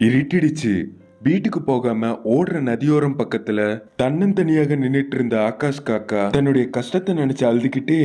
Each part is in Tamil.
இருட்டிடுச்சு. வீட்டுக்கு போகாம ஓடுற நதியோரம் பக்கத்துல தன்னந்தனியாக நின்னுட்டு இருந்த ஆகாஷ் காக்கா தன்னுடைய கஷ்டத்தை நினைச்சு அழுதுகிட்டே,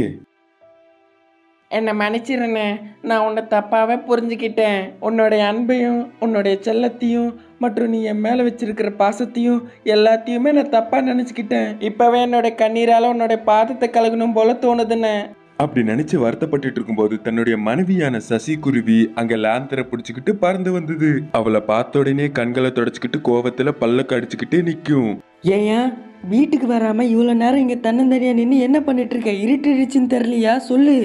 என்னை மன்னிச்சிருண்ணே. நான் உன்னை தப்பாகவே புரிஞ்சுக்கிட்டேன். உன்னுடைய அன்பையும் உன்னுடைய செல்லத்தையும் மற்றும் நீ என் மேலே வச்சிருக்கிற பாசத்தையும் எல்லாத்தையுமே நான் தப்பாக நினச்சிக்கிட்டேன். இப்போவே என்னுடைய கண்ணீரால் உன்னுடைய பாதத்தை கலகணும் போல தோணுதுண்ணே. அப்படி நினைச்சு வருத்தப்பட்டுட்டு இருக்கும்போது தன்னுடைய மனைவியான சசி குருவி அங்க லாந்தரை பிடிச்சுக்கிட்டு பறந்து வந்தது. அவளை பார்த்த உடனே கண்களை தொடச்சுக்கிட்டு கோவத்துல பல்லக்கு அடிச்சுக்கிட்டே நிக்கும். ஏன் வீட்டுக்கு வராமல் இவ்வளோ நேரம் இங்கே தன்னந்தனியாக நின்று என்ன பண்ணிட்டு இருக்க? இருட்டுடுச்சுன்னு தெரியலையா? சொல்லு.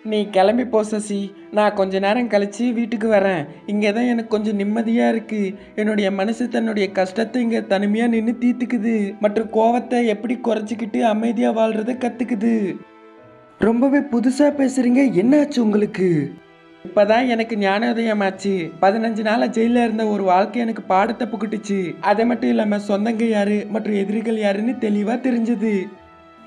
நீ கிளம்பி போ சசி. நான் கொஞ்ச நேரம் கழிச்சு வீட்டுக்கு வரேன். இங்கே தான் எனக்கு கொஞ்சம் நிம்மதியாக இருக்குது. என்னுடைய மனசு தன்னுடைய கஷ்டத்தை இங்கே தனிமையாக நின்று தீர்த்துக்குது மற்றும் கோவத்தை எப்படி குறைச்சிக்கிட்டு அமைதியாக வாழ்கிறத கற்றுக்குது. ரொம்பவே புதுசாக பேசுகிறீங்க. என்னாச்சு உங்களுக்கு? இப்போதான் எனக்கு ஞானோதயம் ஆச்சு. 15 நாளாக ஜெயிலில் இருந்த ஒரு வாழ்க்கை எனக்கு பாடத்தை புகட்டுச்சு. அது மட்டும் இல்லாமல் சொந்தங்க யாரு மற்றும் எதிரிகள் யாருன்னு தெளிவாக தெரிஞ்சது.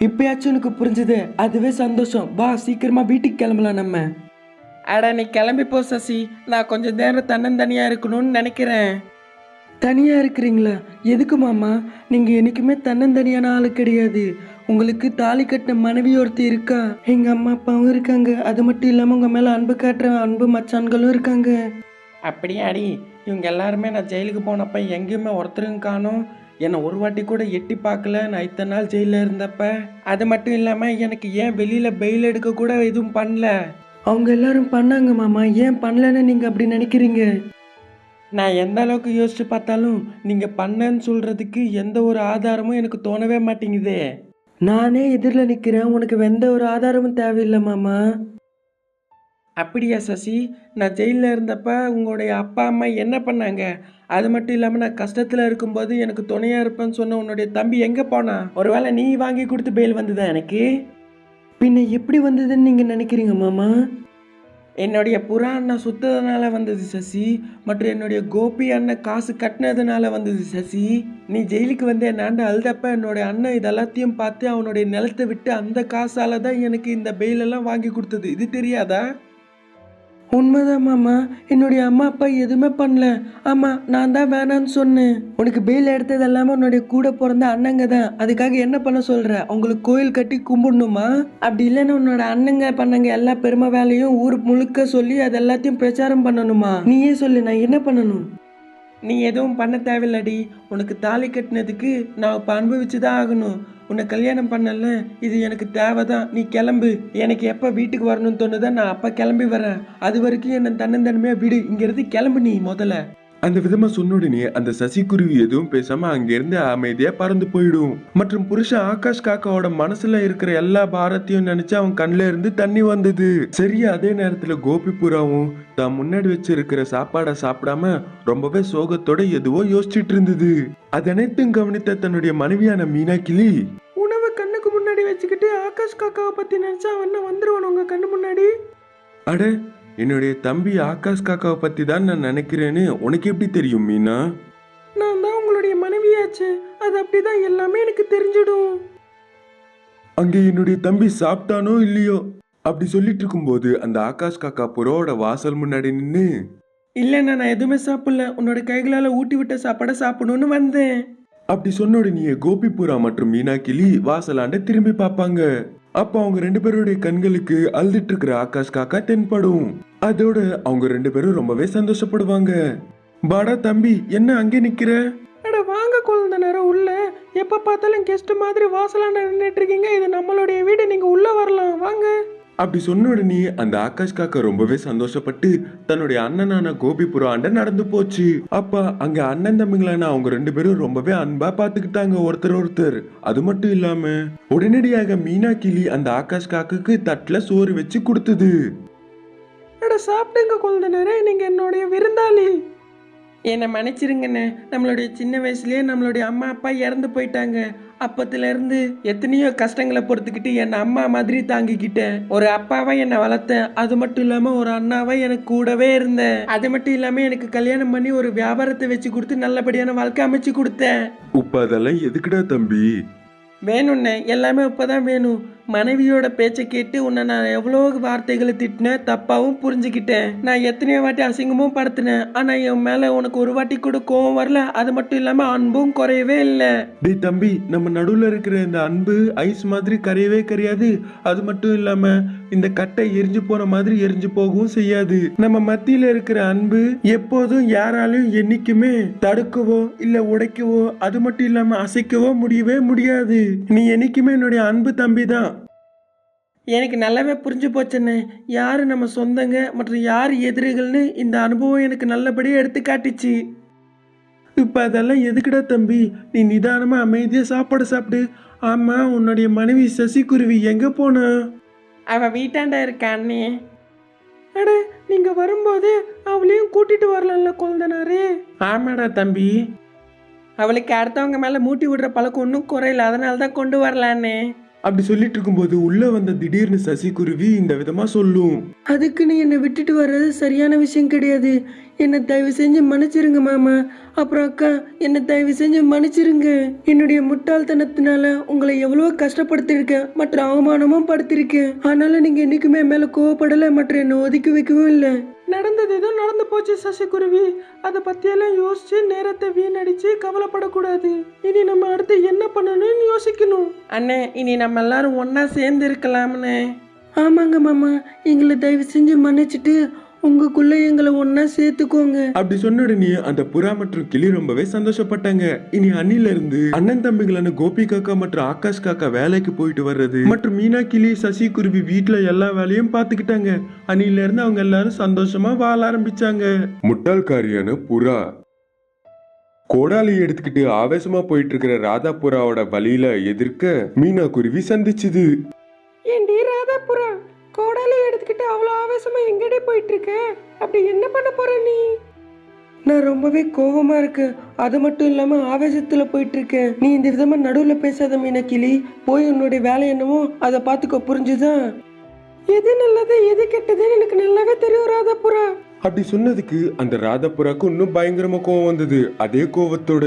இப்பயாச்சும் உனக்கு புரிஞ்சுது. அதுவே சந்தோஷம். வா, சீக்கிரமா வீட்டுக்கு கிளம்பலாம் நம்ம. அட நீ கிளம்பி போ சசி. நான் கொஞ்சம் நேரம் தன்னந்தனியாக இருக்கணும்னு நினைக்கிறேன். தனியாக இருக்கிறீங்களா? எதுக்கு மாமா? நீங்கள் என்றைக்குமே தன்னந்தனியான ஆளு கிடையாது. உங்களுக்கு தாலி கட்டின மனைவி ஒருத்தி இருக்கா. எங்கள் அம்மா அப்பாவும் இருக்காங்க. அது மட்டும் இல்லாமல் உங்கள் மேலே அன்பு காட்டுற அன்பு மச்சான்களும் இருக்காங்க. அப்படியாடி? இவங்க எல்லாருமே நான் ஜெயிலுக்கு போனப்ப எங்கேயுமே ஒருத்தரும் காணோம். என்னை ஒரு வாட்டி கூட எட்டி பார்க்கல நான் இத்தனை நாள் ஜெயிலில் இருந்தப்ப. அது மட்டும் இல்லாமல் எனக்கு ஏன் வெளியில் பெயில் எடுக்க கூட எதுவும் பண்ணல. அவங்க எல்லாரும் பண்ணாங்க மாமா. ஏன் பண்ணலன்னு நீங்கள் அப்படி நினைக்கிறீங்க? நான் எந்த அளவுக்கு யோசிச்சு பார்த்தாலும் நீங்கள் பண்ணேன்னு சொல்கிறதுக்கு எந்த ஒரு ஆதாரமும் எனக்கு தோணவே மாட்டேங்குதே. நானே எதிரில் நிற்கிறேன். உனக்கு எந்த ஒரு ஆதாரமும் தேவையில்லை மாமா. அப்படியா சசி? நான் ஜெயிலில் இருந்தப்ப உங்களுடைய அப்பா அம்மா என்ன பண்ணாங்க? அது மட்டும் இல்லாமல் நான் கஷ்டத்தில் இருக்கும்போது எனக்கு துணையாக இருப்பேன்னு சொன்ன உன்னுடைய தம்பி எங்கே போனான்? ஒருவேளை நீ வாங்கி கொடுத்து பெயில் வந்ததா எனக்கு? பின்ன எப்படி வந்ததுன்னு நீங்கள் நினைக்கிறீங்க மாமா? என்னுடைய புறா அண்ணன் சுத்ததுனால வந்தது சசி. மற்றும் என்னுடைய கோபி அண்ணன் காசு கட்டினதுனால வந்தது சசி. நீ ஜெயிலுக்கு வந்து என்னாண்டு அழுதப்ப என்னுடைய அண்ணன் இதெல்லாத்தையும் பார்த்து அவனுடைய நிலத்தை விட்டு அந்த காசால தான் எனக்கு இந்த பெயிலெல்லாம் வாங்கி கொடுத்தது. இது தெரியாதா? உண்மைதான் மாமா. என்னுடைய அம்மா அப்பா எதுவுமே பண்ணல. ஆமாம், நான் தான் வேணான்னு சொன்னேன். உனக்கு பெயில் எடுத்தது எல்லாமே உன்னுடைய கூட பிறந்த அண்ணங்க தான். அதுக்காக என்ன பண்ண சொல்கிற? அவங்களுக்கு கோயில் கட்டி கும்பிடணுமா? அப்படி இல்லைன்னா உன்னோட அண்ணங்க பண்ணங்க எல்லா பெருமை வேலையும் ஊர் முழுக்க சொல்லி அது எல்லாத்தையும் பிரச்சாரம் பண்ணணுமா? நீயே சொல்லு, நான் என்ன பண்ணணும்? நீ எதுவும் பண்ண தேவையில்லடி. உனக்கு தாலி கட்டினதுக்கு நான் இப்போ அனுபவிச்சு தான் ஆகணும். உன்னை கல்யாணம் பண்ணல, இது எனக்கு தேவைதான். நீ கிளம்பு. எனக்கு எப்போ வீட்டுக்கு வரணும்னு தோணுதான் நான் அப்போ கிளம்பி வரேன். அது வரைக்கும் என்னை தன்னந்தன்மையாக விடு. இங்கேருந்து கிளம்பு நீ முதல்ல. அந்த விதமா சொன்ன உடனே அந்த சசி குருவி எதுவும் பேசாம அங்கிருந்து அமைதியா பறந்து போயிடும். மற்றும் புருஷன் ஆகாஷ் காக்காவோட மனசுல இருக்கிற எல்லா பாரத்தையும் நினைச்சு அவன் கண்ல இருந்து தண்ணி வந்தது. சரியா அதே நேரத்துல கோபி புறாவும் தான் முன்னாடி வச்சிருக்கிற சாப்பாடை சாப்பிடாம ரொம்பவே சோகத்தோட எதுவோ யோசிச்சுட்டு இருந்தது. அது அனைத்தும் கவனித்த தன்னுடைய மனைவியான மீனா கிளி, உணவை கண்ணுக்கு முன்னாடி வச்சுக்கிட்டு ஆகாஷ் காக்காவை பற்றி நினச்சா அவன் வந்துருவான் உங்கள் கண்ணு முன்னாடி. அட, என்னுடைய தம்பி ஆகாஷ் காக்காவை பத்தி தான் நான் நினைக்கிறேன்னு உனக்கு எப்படி தெரியும் மீனா? நான் தான் உங்களுடைய மனைவியாச்சு. அது அப்படிதான் எல்லாமே எனக்கு தெரிஞ்சிடும். அங்கே என்னுடைய தம்பி சாப்பிட்டானோ இல்லையோ அப்படி சொல்லிட்டு இருக்கும்போது அந்த ஆகாஷ் காக்கா புறாவோட வாசல் முன்னாடி நின்று, இல்லைண்ணா, நான் எதுவுமே சாப்பிடல. உன்னோட கைகளால் ஊட்டி விட்ட சாப்பாடை சாப்பிடணும்னு வந்தேன். அப்படி சொன்ன உடனே கோபிபுரா மற்றும் மீனா கிளி வாசலாண்ட திரும்பி பார்ப்பாங்க. அப்ப அவங்க 2 பேருடைய கண்களுக்கு அழுதுட்டு இருக்கிற ஆகாஷ் காக்கா தென்படும். அதோட அவங்க 2 பேரும் ரொம்பவே சந்தோஷப்படுவாங்க. பாடா தம்பி, என்ன அங்கே நிக்கிற? அட வாங்க குழந்தை நேரம் உள்ள. எப்ப பார்த்தாலும் கெஸ்ட் மாதிரி வாசலாண்ட நின்றுட்டு இருக்கீங்க. இது நம்மளுடைய வீடு, நீங்க உள்ள வரலாம், வாங்க. அப்படி சொன்ன உடனே அந்த ஆகாஷ் காக்கா ரொம்பவே சந்தோஷப்பட்டு தன்னுடைய அண்ணனான கோபிபுரா ஆண்ட நடந்து போச்சு. அப்ப அங்க அண்ணன் தம்பிங்களான அவங்க 2 பேரும் ரொம்பவே அன்பா பாத்துக்கிட்டாங்க ஒருத்தர். அது மட்டும் இல்லாம உடனடியாக மீனா கிளி அந்த ஆகாஷ் காக்காக்கு தட்டுல சோறு வச்சு கொடுத்தது. அட சாப்பிடுங்க குழந்தை நேரம், நீங்க என்னுடைய விருந்தாளி. என்னை மன்னிச்சிருங்கண்ணே. நம்மளுடைய சின்ன வயசுலயே நம்மளுடைய அம்மா அப்பா இறந்து போயிட்டாங்க. அப்பத்துலேருந்து எத்தனையோ கஷ்டங்களை பொறுத்துக்கிட்டு என்னை அம்மா மாதிரி தாங்கிக்கிட்டேன். ஒரு அப்பாவை என்னை வளர்த்தேன். அது மட்டும் இல்லாமல் ஒரு அண்ணாவை எனக்கு கூடவே இருந்தேன். அது மட்டும் இல்லாமல் எனக்கு கல்யாணம் பண்ணி ஒரு வியாபாரத்தை வச்சு கொடுத்து நல்லபடியான வாழ்க்கை அமைச்சு கொடுத்தேன். உப்ப அதெல்லாம் எதுக்குடா தம்பி? வேணும்ண்ணே, எல்லாமே இப்போதான் வேணும். மனைவியோட பேச்சை கேட்டு உன்னை நான் எவ்வளோ வார்த்தைகளை திட்டினேன், தப்பாவும் புரிஞ்சுக்கிட்டேன். நான் எத்தனையோ வாட்டி அசிங்கமும் படுத்தினேன். ஆனா என் மேல உனக்கு ஒரு வாட்டி கூட கோவம் வரல. அது மட்டும் இல்லாம அன்பும் குறையவே இல்லை. டேய் தம்பி, நம்ம நடுவுல இருக்கிற இந்த அன்பு ஐஸ் மாதிரி கரையவே கரையாது. அது மட்டும் இல்லாம இந்த கட்டை எரிஞ்சு போன மாதிரி எரிஞ்சு போகவும் செய்யாது. நம்ம மத்தியில இருக்கிற அன்பு எப்போதும் யாராலையும் என்னைக்குமே தடுக்கவோ இல்ல உடைக்கவோ, அது மட்டும் இல்லாம அசைக்கவோ முடியவே முடியாது. நீ என்னைக்குமே என்னுடைய அன்பு தம்பி தான். எனக்கு நல்லாவே புரிஞ்சு போச்சுண்ணே. யார் நம்ம சொந்தங்க மற்றும் யார் எதிரிகள்னு இந்த அனுபவம் எனக்கு நல்லபடியாக எடுத்து காட்டுச்சு. இப்ப அதெல்லாம் எதுக்குடா தம்பி? நீ நிதானமா அமைதியா சாப்பாடு சாப்பிடு. ஆமா, உன்னுடைய மனைவி சசிகுருவி எங்க போனா? அவள் வீட்டாண்ட இருக்கான்னே. அட, நீங்கள் வரும்போது அவளையும் கூட்டிட்டு வரலாம்ல கொழுந்தனாரே. ஆமாடா தம்பி, அவளுக்கு அடுத்தவங்க மேலே மூட்டி விடுற பழக்கம் ஒன்றும் குறையில, அதனால தான் கொண்டு வரலான்னே. அப்படி சொல்லிட்டு இருக்கும்போது உள்ள வந்த திடீர்னு சசிகுருவி இந்த விதமா சொல்லும். அதுக்கு நீ என்னை விட்டுட்டு வர்றது சரியான விஷயம் கிடையாது. என்னை தயவு செஞ்சு மன்னிச்சிருங்க மாமா. அப்புறம் அக்கா, என்னை தயவு செஞ்சு மன்னிச்சிருங்க. என்னுடைய முட்டாள்தனத்தினால உங்களை எவ்வளவோ கஷ்டப்படுத்திருக்கேன் மற்றும் அவமானமும் படுத்திருக்கேன். ஆனாலும் நீங்க என்னைக்குமே மேல கோவப்படலை மற்றும் என்னை ஒதுக்கி வைக்கவும் இல்லை. நடந்தது ஏதோ நடந்து போச்சு சசிகுருவி. அதை பற்றியெல்லாம் யோசிச்சு நேரத்தை வீணடிச்சு கவலைப்படக்கூடாது. இனி நம்ம அடுத்து என்ன பண்ணணும்னு யோசிக்கணும். அண்ணே, இனி நம்ம எல்லாரும் ஒன்றா சேர்ந்து இருக்கலாம்னு. ஆமாங்க மாமா, எங்களை தயவு செஞ்சு மன்னிச்சிட்டு உங்களுக்குள்ள எங்களை ஒன்னா சேர்த்துக்கோங்க. அப்படி சொன்ன உடனே அந்த புறா மற்றும் கிளி ரொம்பவே சந்தோஷப்பட்டாங்க. இனி அன்னில இருந்து அண்ணன் தம்பிகளான கோபி காக்கா மற்றும் ஆகாஷ் காக்கா வேலைக்கு போயிட்டு வர்றது மற்றும் மீனா கிளி சசிகுருவி வீட்டுல எல்லா வேலையும் பாத்துக்கிட்டாங்க. அன்னில இருந்து அவங்க எல்லாரும் சந்தோஷமா வாழ ஆரம்பிச்சாங்க. முட்டாள்காரியான புறா கோடாலி எடுத்துக்கிட்டு ஆவேசமா போயிட்டு இருக்கிற ராதா புறாவோட வழியில எதிர்க்க மீனா குருவி சந்திச்சுது. ஏண்டி ராதாபுரா, கோடாலி எடுத்துக்கிட்டு அவ்வளோ ஆவேசமா எங்கடி போயிட்டு இருக்க? அப்படி என்ன பண்ண போற நீ? நான் ரொம்பவே கோவமா இருக்கேன். அது மட்டும் இல்லாம ஆவேசத்துல போயிட்டு இருக்கேன். நீ இந்த விதமா நடுவுல பேசாத மீனக்கிளி. போய் உன்னுடைய வேலை என்னவோ அதை பார்த்துக்கோ, புரிஞ்சுதான்? எது நல்லது எது கெட்டதுன்னு எனக்கு நல்லாவே தெரியும் ராதாபுரா. அப்படி சொன்னதுக்கு அந்த ராதா புறாக்கு இன்னும் பயங்கரமா கோவம் வந்தது. அதே கோவத்தோட,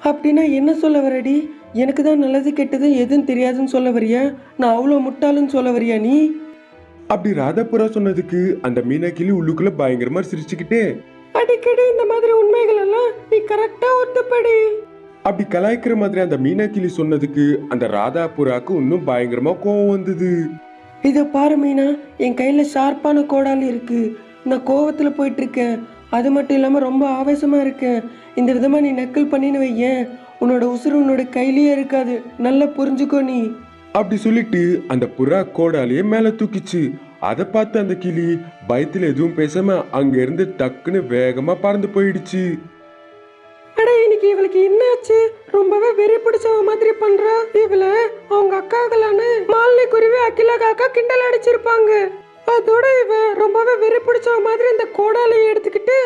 அப்படின்னா என்ன சொல்ல வரடி? எனக்கு தான் நல்லது கெட்டது எதுன்னு தெரியாதுன்னு சொல்ல வரியா? நான் அவ்வளோ முட்டாளுன்னு சொல்ல வரியா நீ? அப்படி ராதாபுரா சொன்னதுக்கு அந்த மீனாக்கிளி உள்ளுக்குள்ள பயங்கரமா சிரிச்சுக்கிட்டே, அடிக்கடி இந்த மாதிரி உண்மைகள் எல்லாம் நீ கரெக்டா ஒத்துப்படி. அப்படி கலாய்க்கிற மாதிரி அந்த மீனாக்கிளி சொன்னதுக்கு அந்த ராதாபுராக்கு இன்னும் பயங்கரமா கோவம் வந்தது. இதை பாரு மீனா, என் கையில ஷார்ப்பான கோடாலி இருக்கு. நான் கோவத்துல போயிட்டு இருக்கேன். அது மட்டும் இல்லாம ரொம்ப ஆவேசமா இருக்கேன். இந்த விதமா நீ நக்கல் பண்ணின்னு வையேன், உன்னோட உசுறு உன்னோட கையிலேயே இருக்காது. நல்லா புரிஞ்சுக்கோ நீ. அப்படி சொல்லிட்டு அந்த புறா கோடாலிய மேல தூக்கிச்சு. அதை பார்த்து அந்த கிளி பயத்துல எதுவும் பேசாம அங்க இருந்து டக்குன்னு வேகமா பறந்து போயிடுச்சு. அட, இன்னைக்கு இவளுக்கு என்னாச்சு? ரொம்பவே வெறி பிடிச்சவ மாதிரி பண்றா. இவள அவங்க அக்காக்களான மாலினி குருவி அகிலா காக்கா கிண்டல் அடிச்சிருப்பாங்க. அதோட இவ ரொம்பவே வெறி பிடிச்சவ மாதிரி இந்த கோடாலியை எடுத்துக்கிட்டு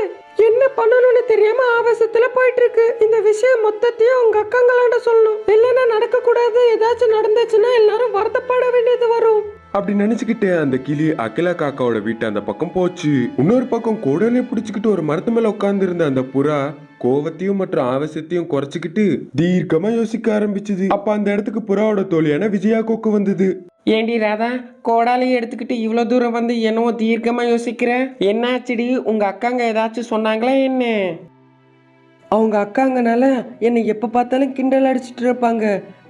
என்ன பண்ணணும்னு தெரியாம ஆவேசத்துல போயிட்டு இருக்கு. இந்த விஷயம் மொத்தத்தையும் உங்க அக்காங்களாண்ட சொல்லணும், இல்லைன்னா நடக்க கூடாது. ஏதாச்சும் நடந்துச்சுன்னா எல்லாரும் வருத்தப்பட வேண்டியது வரும். அப்படி நினைச்சுக்கிட்டே அந்த கிளி அகிலா காக்காவோட வீட்டு அந்த பக்கம் போச்சு. இன்னொரு பக்கம் கோடாலியை பிடிச்சுக்கிட்டு ஒரு மரத்து மேல உட்கார்ந்து இருந்த அந்த புறா கோவத்தையும் மற்றும் ஆவேசத்தையும் குறைச்சுக்கிட்டு தீர்க்கமா யோசிக்க ஆரம்பிச்சது. அப்ப அந்த இடத்துக்கு புறாவோட தோழியான விஜயா கொக்கு வந்தது. ஏண்டி ராதா, கோடாலியை எடுத்துக்கிட்டு இவ்வளோ தூரம் வந்து என்னவோ தீர்க்கமா யோசிக்கிற? என்னாச்சுடி? உங்க அக்காங்க ஏதாச்சும் சொன்னாங்களா என்ன? அவங்க அக்காங்கனால என்னை எப்ப பார்த்தாலும் கிண்டல் அடிச்சிட்டு இருப்பாங்க.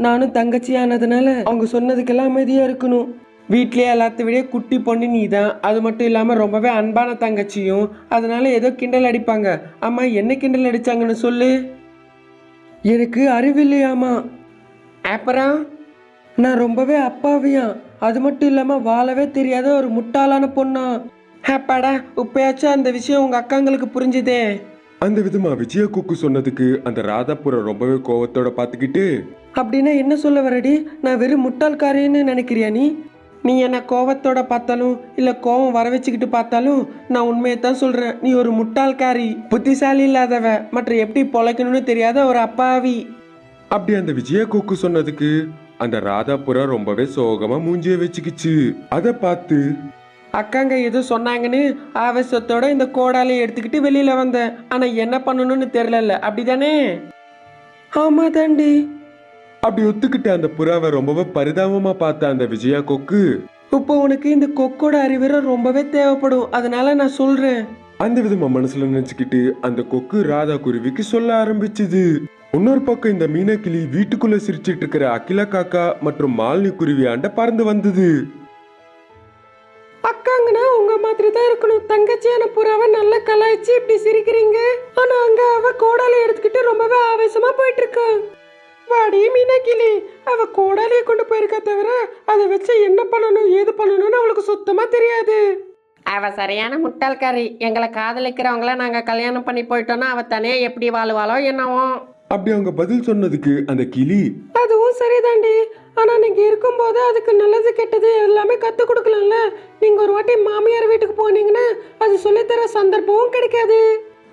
நானும் தங்கச்சி ஆனதுனால அவங்க சொன்னதுக்கெல்லாம் அமைதியா இருக்கணும். வீட்லயே எல்லாத்த விட குட்டி பொண்ணு நீ தான். அது மட்டும் இல்லாம ரொம்பவே அன்பான தங்கச்சியும். அதனால ஏதோ கிண்டல் அடிப்பாங்க. அம்மா, என்ன கிண்டல் அடிச்சாங்கன்னு சொல்லு. எனக்கு அறிவில்லையாமா. அப்புறம் நான் ரொம்பவே அப்பாவியா. அது மட்டும் இல்லாம வாழவே தெரியாத ஒரு முட்டாளான பொண்ணா. அப்பாடா, இப்பயாச்சும் அந்த விஷயம் உங்க அக்காங்களுக்கு புரிஞ்சுதே. அந்த விதமா விஜயா கொக்கு சொன்னதுக்கு அந்த ராதாபுரா ரொம்பவே கோவத்தோட பாத்துக்கிட்டு, அப்படின்னா என்ன சொல்ல வரடி? நான் வெறும் முட்டாள்காரின்னு நினைக்கிறியா நீ? நீ என்ன கோவத்தோட பார்த்தாலும் இல்ல கோவம் வர வச்சுக்கிட்டு பார்த்தாலும் நான் உண்மையை தான் சொல்றேன். நீ ஒரு முட்டாள்காரி, புத்திசாலி இல்லாதவ, மற்ற எப்படி பொழைக்கணும்னு தெரியாத ஒரு அப்பாவி. அப்படி அந்த விஜயா கொக்கு சொன்னதுக்கு அந்த ராதாபுரா ரொம்பவே சோகமா மூஞ்சிய வச்சுக்கிச்சு. அதை பார்த்து அக்காங்க எது சொன்னாங்கன்னு ஆவேசத்தோட இந்த கோடாலியை எடுத்துக்கிட்டு வெளியில வந்தேன். ஆனா என்ன பண்ணணும்னு தெரியல, அப்படிதானே? ஆமா தாண்டி. அப்படி ஒத்துக்கிட்டு அந்த புறாவை ரொம்பவே பரிதாபமா பார்த்த அந்த விஜயா கொக்கு இப்போ உனக்கு இந்த கொக்கோட அறிவுரை ரொம்பவே தேவைப்படும், அதனால நான் சொல்றேன். அந்த விதமா மனசுல நினைச்சுக்கிட்டு அந்த கொக்கு ராதா குருவிக்கு சொல்ல ஆரம்பிச்சுது. இன்னொரு பக்கம் இந்த மீனக்கிளி வீட்டுக்குள்ள சிரிச்சிட்டு இருக்கிற அகிலா காக்கா மற்றும் மாலினி குருவி ஆண்ட பறந்து வந்தது. அக்காங்கன்னா உங்க மாதிரி தான் இருக்கணும். தங்கச்சியான புறாவை நல்லா கலாய்ச்சி இப்படி சிரிக்கிறீங்க. ஆனா அங்க அவ கோடாலி எடுத்துக்கிட்டு ரொம்பவே ஆவேசமா போயிட்டு இருக்கா. வாடி மீனாக்கிளி, அவ கோடாலியை கொண்டு போயிருக்கா தவிர அதை வச்சு என்ன பண்ணணும் ஏது பண்ணணும்னு அவளுக்கு சுத்தமா தெரியாது. அவ சரியான முட்டாள்காரி. எங்களை காதலிக்கிறவங்கள நாங்க கல்யாணம் பண்ணி போயிட்டோம்னா அவ தனியா எப்படி வாழுவாளோ என்னவோ. அப்படி அவங்க பதில் சொன்னதுக்கு அந்த கிளி அதுவும் சரிதாண்டி. ஆனா நீங்க இருக்கும்போது அதுக்கு நல்லது கெட்டது எல்லாமே கத்து கொடுக்கலாம்ல. நீங்க ஒரு வாட்டி மாமியார் வீட்டுக்கு போனீங்கன்னா அது சொல்லித்தர சந்தர்ப்பமும் கிடைக்காது.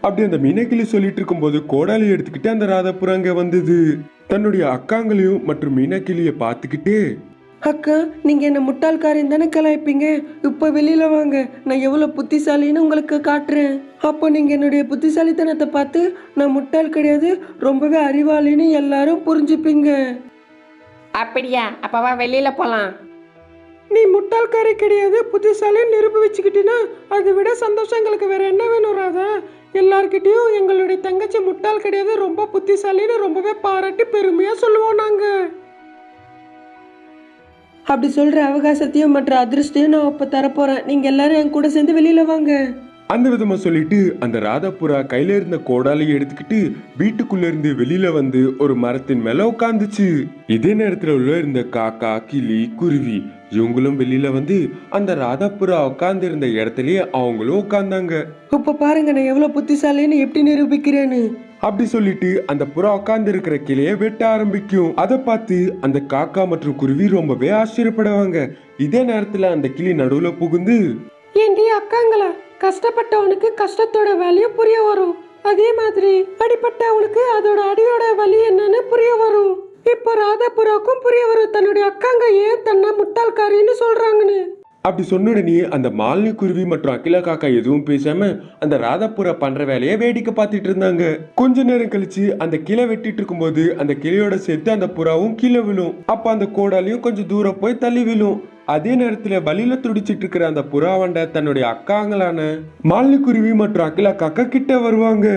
அப்படி அந்த மீனக்கிளி சொல்லிட்டு இருக்கும்போது கோடாலி எடுத்துக்கிட்டு அந்த ராதாபுரம் அங்க வந்தது. தன்னுடைய அக்காங்களையும் மற்றும் மீனக்கிளிய பார்த்துக்கிட்டே, அக்கா, நீங்க என்ன முட்டாள்காரின்னு தானே கலாய்ப்பீங்க. இப்போ வெளியில வாங்க, நான் எவ்வளவு புத்திசாலின்னு உங்களுக்கு காட்டுறேன். அப்போ நீங்க என்னுடைய புத்திசாலித்தனத்தை பார்த்து நான் முட்டாள் கிடையாது, ரொம்பவே அறிவாளின்னு எல்லாரும் புரிஞ்சுப்பீங்க. அப்படியா? அப்பவா வெளியில போலாம். நீ முட்டாள்காரி கிடையாது, புத்திசாலின்னு நிரூபிச்சுக்கிட்டீங்கன்னா அதை விட சந்தோஷம் எங்களுக்கு வேற என்ன வேணும் ராதா? எல்லார்கிட்டயும் எங்களுடைய தங்கச்சி முட்டாள் கிடையாது, ரொம்ப புத்திசாலின்னு ரொம்பவே பாராட்டி பெருமையா சொல்லுவோம் நாங்க. அப்படி சொல்ற அவகாசத்தையும் மற்ற அதிர்ஷ்டையும் நான் இப்ப தரப்போறேன். நீங்க எல்லாரும் என் கூட சேர்ந்து வெளியில வாங்க. அந்த விதமா சொல்லிட்டு அந்த ராதாபுரா கையில இருந்த கோடாலியை எடுத்துக்கிட்டு வீட்டுக்குள்ள இருந்து வெளியில வந்து ஒரு மரத்தின் மேல உட்காந்துச்சு. இதே நேரத்துல உள்ள இருந்த காக்கா, கிளி, குருவி இவங்களும் வெளியில வந்து அந்த ராதாபுரா உட்கார்ந்து இருந்த இடத்துலயே அவங்களும் உட்கார்ந்தாங்க. இப்ப பாருங்க நான் எவ்வளவு புத்திசாலின்னு எப்படி நிரூபிக்கிறேன்னு. அப்படி சொல்லிட்டு அந்த புறா உட்கார்ந்து இருக்கிற கிளைய வெட்ட ஆரம்பிக்கும். அதை பார்த்து அந்த காக்கா மற்றும் குருவி ரொம்பவே ஆச்சரியப்படுவாங்க. இதே நேரத்துல அந்த கிளி நடுவுல புகுந்து, ஏண்டி அக்காங்களா, கஷ்டப்பட்டவனுக்கு கஷ்டத்தோட வேலையும் புரிய வரும். அதே மாதிரி அடிப்பட்டவனுக்கு அதோட அடியோட வலி என்னன்னு புரிய வரும். இப்போ ராதாபுராவுக்கும் புரிய வரும் தன்னுடைய அக்காங்க ஏன் தன்னை முட்டாள்காரின்னு சொல்றாங்கன்னு. அப்படி சொன்ன உடனே அந்த மாலினி குருவி மற்றும் அகிலா காக்கா எதுவும் பேசாம அந்த ராதாபுரா பண்ற வேலையை வேடிக்கை பார்த்துட்டு இருந்தாங்க. கொஞ்ச நேரம் கழிச்சு அந்த கிளை வெட்டிட்டு இருக்கும்போது அந்த கிளையோட சேர்த்து அந்த புறாவும் கீழே விழும். அப்ப அந்த கோடாலியும் கொஞ்சம் தூரம் போய் தள்ளி விழும். அதே நேரத்துல வழியில துடிச்சிட்டு இருக்கிற அந்த புறாவண்ட தன்னுடைய அக்காங்களான மாலினி குருவி மற்றும் அகிலா காக்கா கிட்ட வருவாங்க.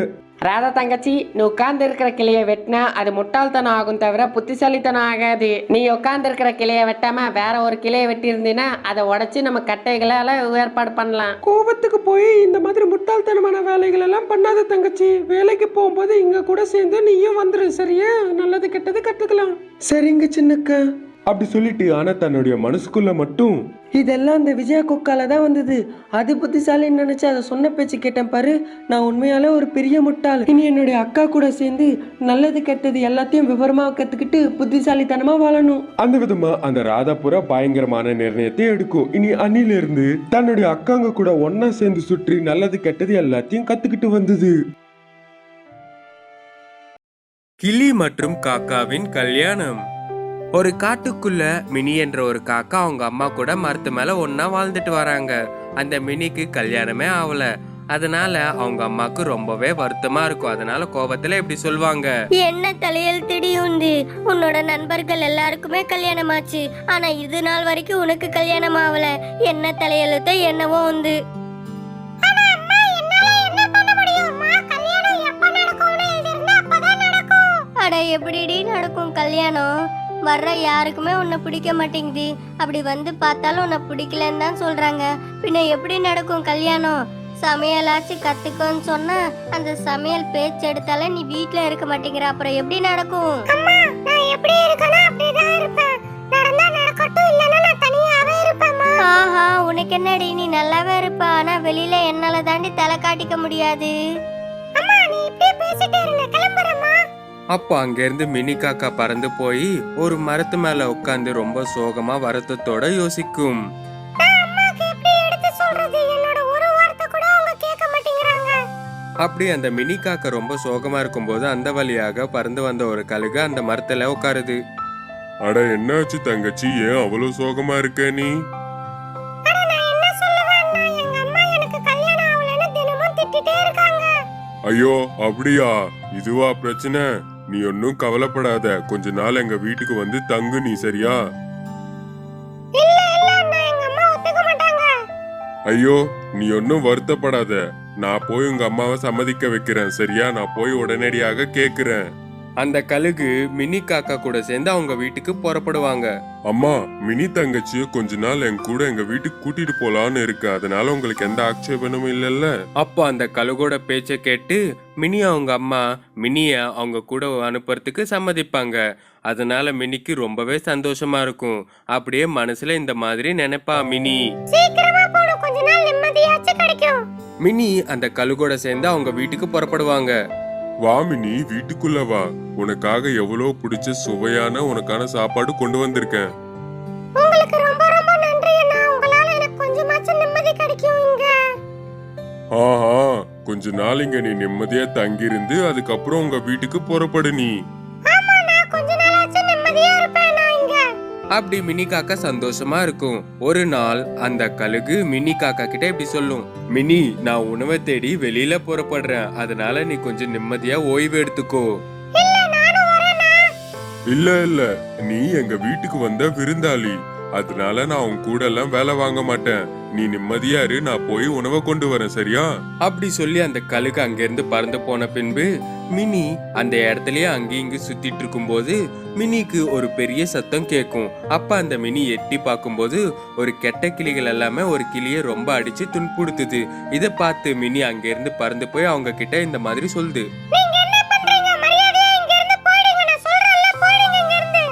ராதா தங்கச்சி, நீ உட்கார்ந்து இருக்கிற கிளைய வெட்டினா அது முட்டாள்தனம் ஆகும் தவிர புத்திசாலித்தனம் ஆகாது. நீ உட்கார்ந்து இருக்கிற கிளைய வெட்டாம வேற ஒரு கிளைய வெட்டி இருந்தீன்னா அதை உடைச்சு நம்ம கட்டைகளால ஏற்பாடு பண்ணலாம். கோபத்துக்கு போய் இந்த மாதிரி முட்டாள்தனமான வேலைகள் எல்லாம் பண்ணாத தங்கச்சி. வேலைக்கு போகும்போது இங்க கூட சேர்ந்து நீயும் வந்துரு, சரியா? நல்லது கெட்டது கத்துக்கலாம். சரிங்க சின்னக்கா. அப்படி சொல்லிட்டு ஆனா தன்னுடைய மனசுக்குள்ள மட்டும், இதெல்லாம் அந்த விஜயா கொக்கால தான் வந்தது. அது புத்திசாலின்னு நினைச்சு அதை சொன்ன பேச்சு கேட்டேன் பாரு, நான் உண்மையாலே ஒரு பெரிய முட்டாள். இனி என்னுடைய அக்கா கூட சேர்ந்து நல்லது கெட்டது எல்லாத்தையும் விவரமா கத்துக்கிட்டு புத்திசாலித்தனமா வாழணும். அந்த விதமா அந்த ராதாபுரா பயங்கரமான நிர்ணயத்தை எடுக்கும். இனி அன்னில இருந்து தன்னுடைய அக்காங்க கூட ஒன்னா சேர்ந்து சுற்றி நல்லது கெட்டது எல்லாத்தையும் கத்துக்கிட்டு வந்தது. கிளி மற்றும் காக்காவின் கல்யாணம். ஒரு காட்டுக்குள்ள மினி என்ற ஒரு காக்கா அவங்க அம்மா கூட மரத்து மேல ஒன்னா வாழ்ந்துட்டு வராங்க. அந்த மினிக்கு கல்யாணமே ஆகல. அதனால அவங்க அம்மாக்கு ரொம்பவே வருத்தமா இருக்கும். அதனால கோபத்துல இப்படி சொல்லுவாங்க, என்ன தலையல் திடீர்னு உன்னோட நண்பர்கள் எல்லாருக்குமே கல்யாணம் ஆச்சு, ஆனா இது நாள் வரைக்கும் உனக்கு கல்யாணம் ஆகல. என்ன தலையெழுத்த என்னவோ வந்து. அட எப்படிடி நடக்கும் கல்யாணம்? வர்ற யாருக்குமே உன்னை பிடிக்க மாட்டேங்குது. அப்படி வந்து பார்த்தாலும் உன்னை பிடிக்கலன்னு தான் சொல்றாங்க. பின்ன எப்படி நடக்கும் கல்யாணம்? சமையலாச்சு கத்துக்கோன்னு சொன்னா அந்த சமையல் பேச்சு எடுத்தாலே நீ வீட்ல இருக்க மாட்டேங்கிற. அப்புறம் எப்படி நடக்கும்? அம்மா, நான் எப்படி இருக்கணும் அப்படிதான் இருப்பேன். நடந்தா நடக்கட்டும், இல்லனா நான் தனியாவே இருப்பேன்மா. ஆஹா, உனக்கு என்னடி, நீ நல்லாவே இருப்ப. ஆனா வெளியில என்னால தாண்டி தலை காட்டிக்க முடியாது. அம்மா, நீ இப்படியே பேசிட்டே இருங்க, கிளம்புறேம்மா. அப்போ அங்கிருந்து மினி காக்கா பறந்து போய் ஒரு மரத்து மேல உட்கார்ந்து ரொம்ப சோகமா வருத்தத்தோட யோசிக்கும். அப்படி அந்த மினி காக்கா ரொம்ப சோகமா இருக்கும்போது அந்த வழியாக பறந்து வந்த ஒரு கழுகு அந்த மரத்துல உட்காருது. அட என்னாச்சு தங்கச்சி, ஏன் அவ்வளவு சோகமா இருக்க நீ? ஐயோ அப்படியா, இதுவா பிரச்சனை? நீ ஒன்னும் கவலைப்படாத, கொஞ்ச நாள் எங்க வீட்டுக்கு வந்து தங்கு நீ, சரியா? ஐயோ, நீ ஒன்னும் வருத்தப்படாத. நான் போய் உங்க அம்மாவை சம்மதிக்க வைக்கிறேன், சரியா? நான் போய் உடனடியாக கேக்குறேன். அந்த கழுகு மினி காக்கா கூட சேர்ந்து அவங்க வீட்டுக்கு புறப்படுவாங்க. அம்மா, மினி தங்கச்சிய கொஞ்ச நாள் என் கூட எங்க வீட்டுக்கு கூட்டிட்டு போலான்னு இருக்கு. அதனால உங்களுக்கு எந்த ஆட்சேபனும் இல்லல்ல? அப்போ அந்த கழுகோட பேச்சை கேட்டு மினி அவங்க அம்மா மினிய அவங்க கூட அனுப்புறதுக்கு சம்மதிப்பாங்க. அதனால மினிக்கு ரொம்பவே சந்தோஷமா இருக்கும். அப்படியே மனசுல இந்த மாதிரி நினைப்பா மினி. மினி அந்த கழுகோட சேர்ந்து அவங்க வீட்டுக்கு புறப்படுவாங்க. வா மினி, வீட்டுக்குள்ள வா. உனக்காக எவ்வளவு பிடிச்ச சுவையான உனக்கான சாப்பாடு கொண்டு வந்திருக்கேன். உங்களுக்கு ரொம்ப ரொம்ப நன்றி அண்ணா. உங்களால எனக்கு கொஞ்சமாச்சும் நிம்மதி கிடைக்கும் இங்க. ஆஹா, கொஞ்ச நாள் இங்க நீ நிம்மதியா தங்கியிருந்து அதுக்கப்புறம் உங்க வீட்டுக்கு புறப்படு நீ. ஆமா, நான் கொஞ்ச நாளாச்சும் நிம்மதியா இருப்பேன் நான் இங்க. அப்படி மினி காக்கா சந்தோஷமா இருக்கும். ஒரு நாள் அந்த கழுகு மினி காக்கா கிட்ட இப்படி சொல்லும். மினி, நான் உணவை தேடி வெளியில புறப்படுறேன். அதனால நீ கொஞ்சம் நிம்மதியா ஓய்வு எடுத்துக்கோ. இல்ல, நானும் வரேனா? இல்ல, நீ எங்க வீட்டுக்கு வந்த விருந்தாளி. அதனால நான் உன் கூட எல்லாம் வேலை வாங்க மாட்டேன். நீ நிம்மதியா இரு, நான் போய் உணவை கொண்டு வரேன், சரியா? அப்படி சொல்லி அந்த கழுகு அங்கிருந்து பறந்து போன பின்பு மினி அந்த இடத்துலயே அங்கேயும் இங்கு சுத்திட்டு இருக்கும்போது மினிக்கு ஒரு பெரிய சத்தம் கேட்கும். அப்ப அந்த மினி எட்டி பார்க்கும்போது ஒரு கெட்ட கிளிகள் எல்லாமே ஒரு கிளியை ரொம்ப அடிச்சு துன்புறுத்துது. இதை பார்த்து மினி அங்கிருந்து பறந்து போய் அவங்க கிட்ட இந்த மாதிரி சொல்லுது. நீங்க என்ன பண்றீங்க? மரியாதையா இங்க இருந்து போயிடுங்க. நான் சொல்றேன்ல, போயிடுங்க இங்க இருந்து.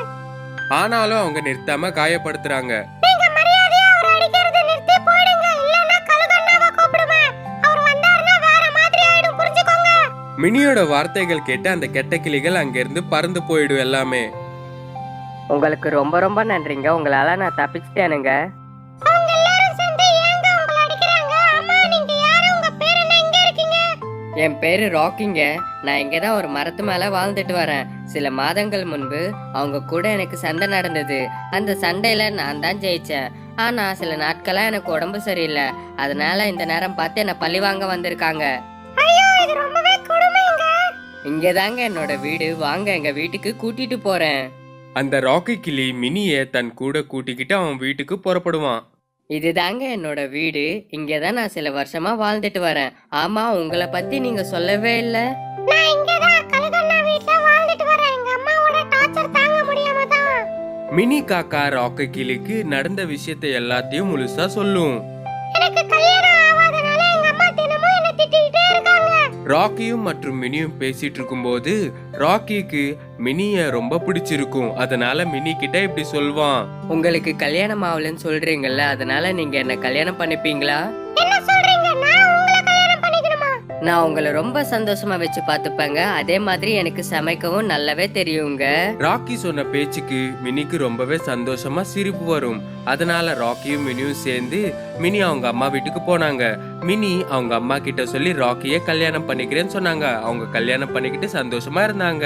ஆனாலும் அவங்க நிறுத்தாம காயப்படுத்துறாங்க. நீங்க மரியாதையா அவரை அடிக்கிறதை நிறுத்தி போயிடுங்க. இல்லன்னா கழுகண்ணாவை கூப்பிடுவேன். அவர் வந்தாருன்னா வேற மாதிரி ஆயிடும், புரிஞ்சுக்கோங்க. மினியோட வார்த்தைகள் கேட்டு அந்த கெட்ட கிளிகள் அங்கிருந்து பறந்து போயிடும் எல்லாமே. உங்களுக்கு ரொம்ப ரொம்ப நன்றிங்க. உங்களால நான் தப்பிச்சிட்டேனுங்க. அவங்க எல்லாரும் சேர்ந்து ஏங்க உங்களை அடிக்கிறாங்க? அம்மா, நீங்க யாரு? உங்க பேர் என்ன? எங்க இருக்கீங்க? என் பேரு ராக்கிங்க. நான் இங்க தான் ஒரு மரத்து மேல வாழ்ந்துட்டு வரேன். சில மாதங்கள் முன்பு அவங்க கூட எனக்கு சண்டை நடந்தது. அந்த சண்டையில நான் தான் ஜெயிச்சேன். ஆனா சில நாட்களா எனக்கு உடம்பு சரியில்லை. அதனால இந்த நேரம் பார்த்து என்ன பழி வாங்க வந்திருக்காங்க. ஐயோ, இது ரொம்பவே கொடுமைங்க. இங்கதாங்க என்னோட வீடு. வாங்க, எங்க வீட்டுக்கு கூட்டிட்டு போறேன். அந்த ராக்கி கிளி மினிய தன் கூட கூட்டிக்கிட்டு அவன் வீட்டுக்கு புறப்படுவான். இதுதாங்க என்னோட வீடு. இங்கதான் நான் சில வருஷமா வாழ்ந்துட்டு வரேன். ஆமா, உங்களை பத்தி நீங்க சொல்லவே இல்லை. நான் இங்க தான் கழுகண்ணா வீட்ல வாழ்ந்துட்டு வரேன். எங்க அம்மாவோட டார்ச்சர் தாங்க முடியாம தான். மினி காக்கா ராக்கி கிளிக்கு நடந்த விஷயத்தை எல்லாத்தையும் முழுசா சொல்லும். எனக்கு கல்யாணம் ஆகாதனால எங்க அம்மா தினமும் என்ன திட்டிட்டே இருக்காங்க. ராக்கியும் மற்றும் மினியும் பேசிட்டு இருக்கும்போது ராக்கிக்கு மினிய ரொம்ப பிடிச்சிருக்கும். அதனால மினி கிட்ட இப்படி சொல்வான். உங்களுக்கு கல்யாணம் ஆகலன்னு சொல்றீங்கல்ல, அதனால நீங்க என்ன கல்யாணம் பண்ணிப்பீங்களா? என்ன சொல்றீங்க? நான் உங்களை கல்யாணம் பண்ணிக்கணுமா? நான் உங்களை ரொம்ப சந்தோஷமா வச்சு பாத்துப்பேங்க. அதே மாதிரி எனக்கு சமைக்கவும் நல்லாவே தெரியுங்க. ராக்கி சொன்ன பேச்சுக்கு மினிக்கு ரொம்பவே சந்தோஷமா சிரிப்பு வரும். அதனால ராக்கியும் மினியும் சேர்ந்து மினி அவங்க அம்மா வீட்டுக்கு போனாங்க. மினி அவங்க அம்மா கிட்ட சொல்லி ராக்கிய கல்யாணம் பண்ணிக்கிறேன்னு சொன்னாங்க. அவங்க கல்யாணம் பண்ணிக்கிட்டு சந்தோஷமா இருந்தாங்க.